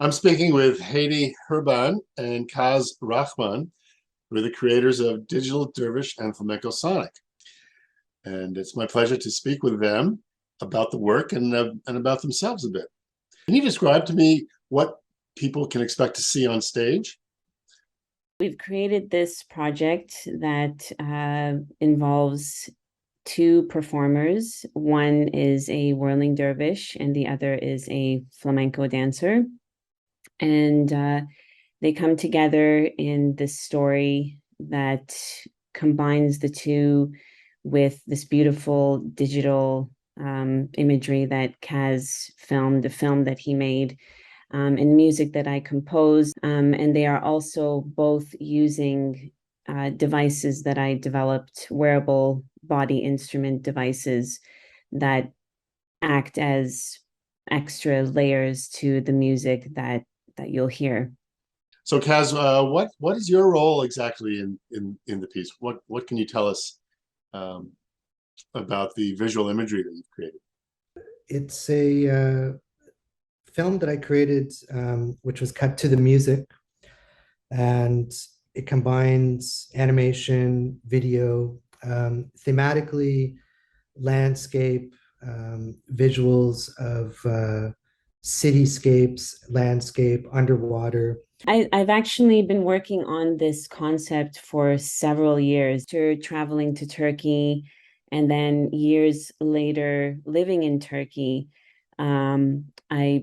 I'm speaking with Hedy Hurban and Kaz Rahman, who are the creators of Digital Dervish and Flamenco Sonic. And it's my pleasure to speak with them about the work and about themselves a bit. Can you describe to me what people can expect to see on stage? We've created this project that involves two performers. One is a whirling dervish, and the other is a flamenco dancer. And they come together in this story that combines the two with this beautiful digital imagery that Kaz filmed, the film that he made, and music that I composed. And they are also both using devices that I developed, wearable body instrument devices that act as extra layers to the music that you'll hear. So, Kaz, what is your role exactly in the piece? What can you tell us um, about the visual imagery that you've created? It's a film that I created, which was cut to the music, and it combines animation, video, thematically, landscape, visuals of cityscapes, landscape, underwater. I've actually been working on this concept for several years. After traveling to Turkey and then years later living in Turkey, I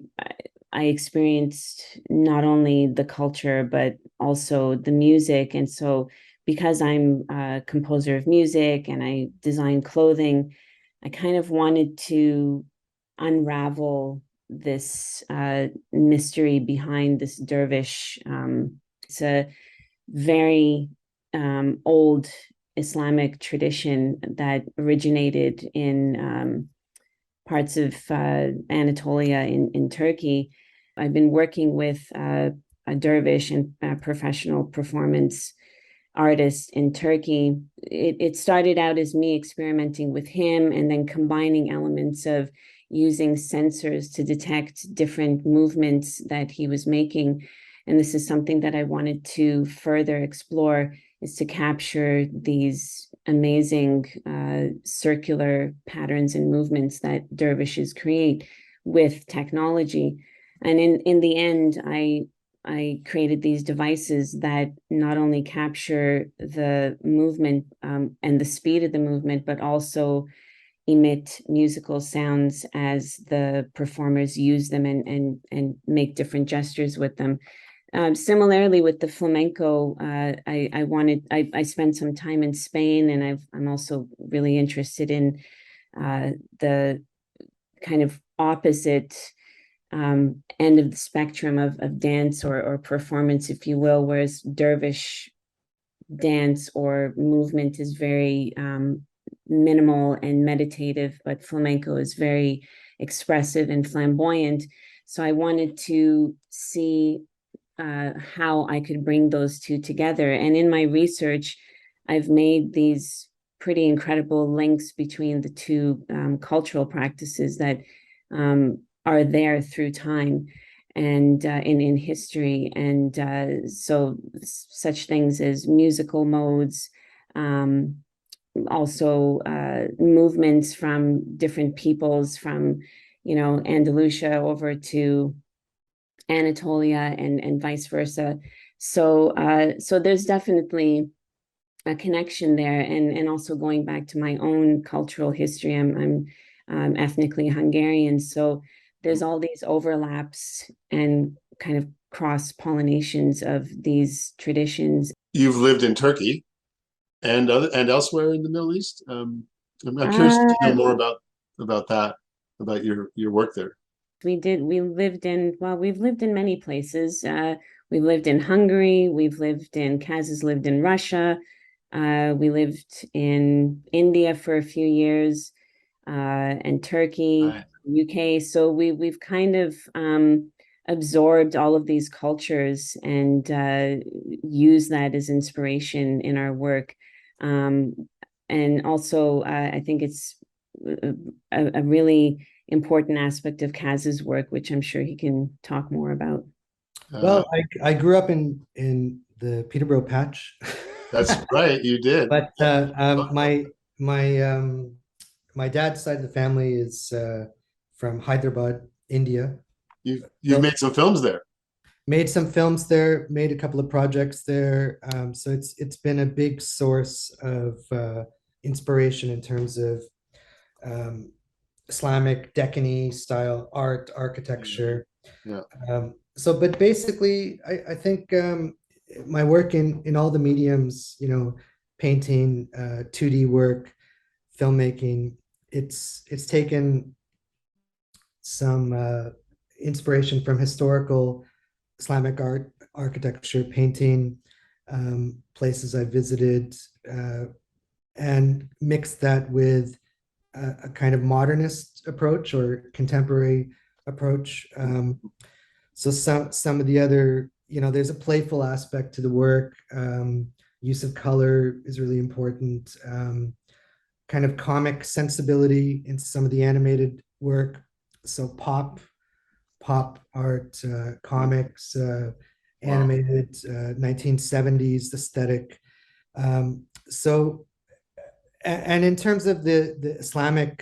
experienced not only the culture but also the music. And so, because I'm a composer of music and I design clothing, I kind of wanted to unravel this mystery behind this dervish. It's a very old Islamic tradition that originated in parts of Anatolia in Turkey. I've been working with a dervish and a professional performance artist in Turkey. It started out as me experimenting with him and then combining elements of using sensors to detect different movements that he was making. And this is something that I wanted to further explore, is to capture these amazing circular patterns and movements that dervishes create with technology. And in the end, I created these devices that not only capture the movement and the speed of the movement, but also emit musical sounds as the performers use them and make different gestures with them. Similarly with the flamenco, I spent some time in Spain, and I'm also really interested in the kind of opposite end of the spectrum of dance or performance, if you will, whereas dervish dance or movement is very minimal and meditative, but flamenco is very expressive and flamboyant. So I wanted to see how I could bring those two together. And in my research, I've made these pretty incredible links between the two cultural practices that are there through time and in history. And so such things as musical modes, also movements from different peoples from, Andalusia over to Anatolia and vice versa. So there's definitely a connection there, and also going back to my own cultural history. I'm ethnically Hungarian, so there's all these overlaps and kind of cross pollinations of these traditions. You've lived in Turkey and elsewhere in the Middle East. I'm curious to know more about that, about your work there. We've lived in many places. We've lived in Hungary, Kaz has lived in Russia, we lived in India for a few years, and Turkey, Right. UK. So we've kind of absorbed all of these cultures and use that as inspiration in our work. And also, I think it's a really important aspect of Kaz's work, which I'm sure he can talk more about. Well, I grew up in the Peterborough Patch. That's right, you did. But my my dad's side of the family is from Hyderabad, India. You've So made some films there. made some films there, made a couple of projects there. So it's been a big source of inspiration in terms of um, Islamic Deccani style art, architecture. Yeah. But basically, I think my work in all the mediums, painting, 2D work, filmmaking, it's taken some inspiration from historical Islamic art, architecture, painting, places I visited, and mixed that with a kind of modernist approach or contemporary approach. So some of the other, there's a playful aspect to the work. Use of color is really important. Kind of comic sensibility in some of the animated work. So pop art, comics, animated 1970s aesthetic. So, and in terms of the Islamic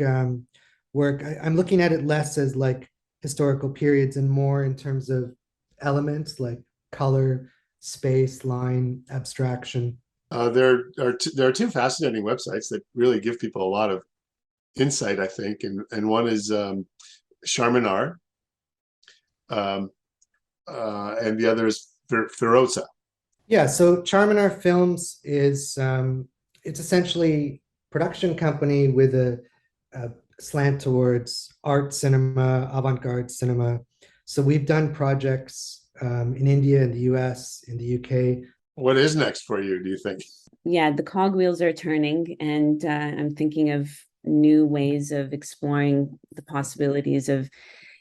work, I'm looking at it less as like historical periods and more in terms of elements like color, space, line, abstraction. There are two fascinating websites that really give people a lot of insight, I think, and one is Charminar, and the other is Feroza. Yeah, so Charminar Films is it's essentially production company with a slant towards art cinema, avant-garde cinema. So we've done projects in India, in the US, in the UK. What is next for you, do you think? Yeah, the cogwheels are turning, and I'm thinking of new ways of exploring the possibilities of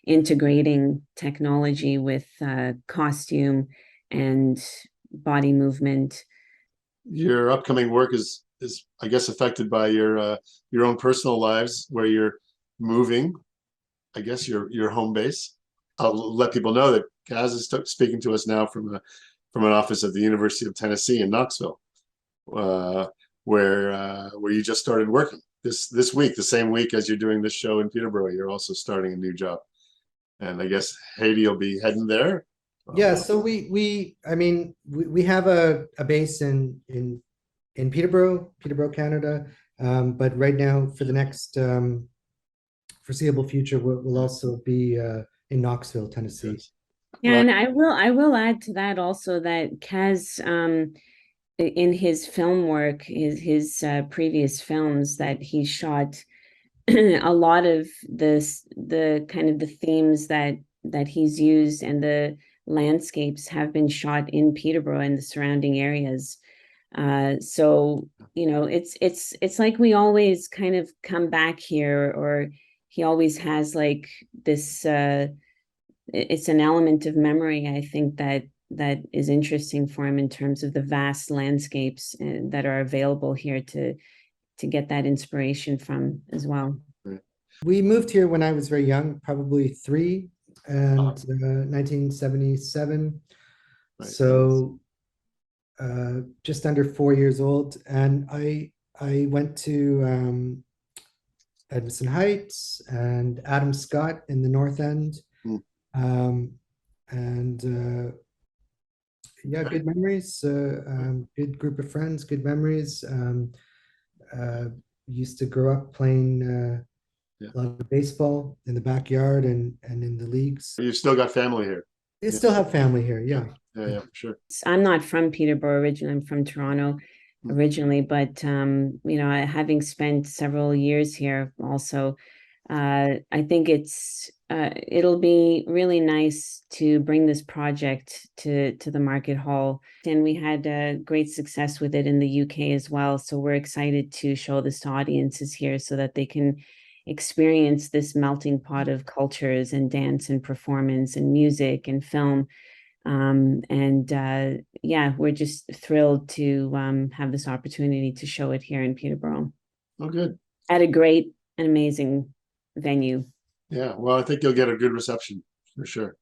integrating technology with costume and body movement. Your upcoming work is I guess affected by your own personal lives where you're moving, I guess your home base. I'll let people know that Kaz is speaking to us now from an office at the University of Tennessee in Knoxville, where you just started working this week, the same week as you're doing this show in Peterborough. You're also starting a new job, and I guess Hedy will be heading there. Yeah, so we have a base in Peterborough, Canada. But right now, for the next foreseeable future, we'll also be in Knoxville, Tennessee. Yes. Yeah, and I will add to that also that Kaz, in his film work, his previous films that he shot, a lot of the kind of the themes that he's used and the landscapes have been shot in Peterborough and the surrounding areas. So it's like we always kind of come back here, or he always has like this. It's an element of memory, I think, that is interesting for him in terms of the vast landscapes that are available here to get that inspiration from as well. We moved here when I was very young, probably 3, and 1977. Right. So just under 4 years old, and I went to Edmondson Heights and Adam Scott in the North End. And yeah, good memories, good group of friends, good memories. Used to grow up playing a lot of baseball in the backyard and in the leagues. You've still got family here. You still have family here, yeah. Yeah, for sure. I'm not from Peterborough originally. I'm from Toronto originally, but having spent several years here also, I think it'll be really nice to bring this project to the market hall. And we had great success with it in the UK as well. So we're excited to show this to audiences here so that they can experience this melting pot of cultures and dance and performance and music and film. We're just thrilled to have this opportunity to show it here in Peterborough. Oh, good. At a great and amazing venue. Yeah, well, I think you'll get a good reception for sure.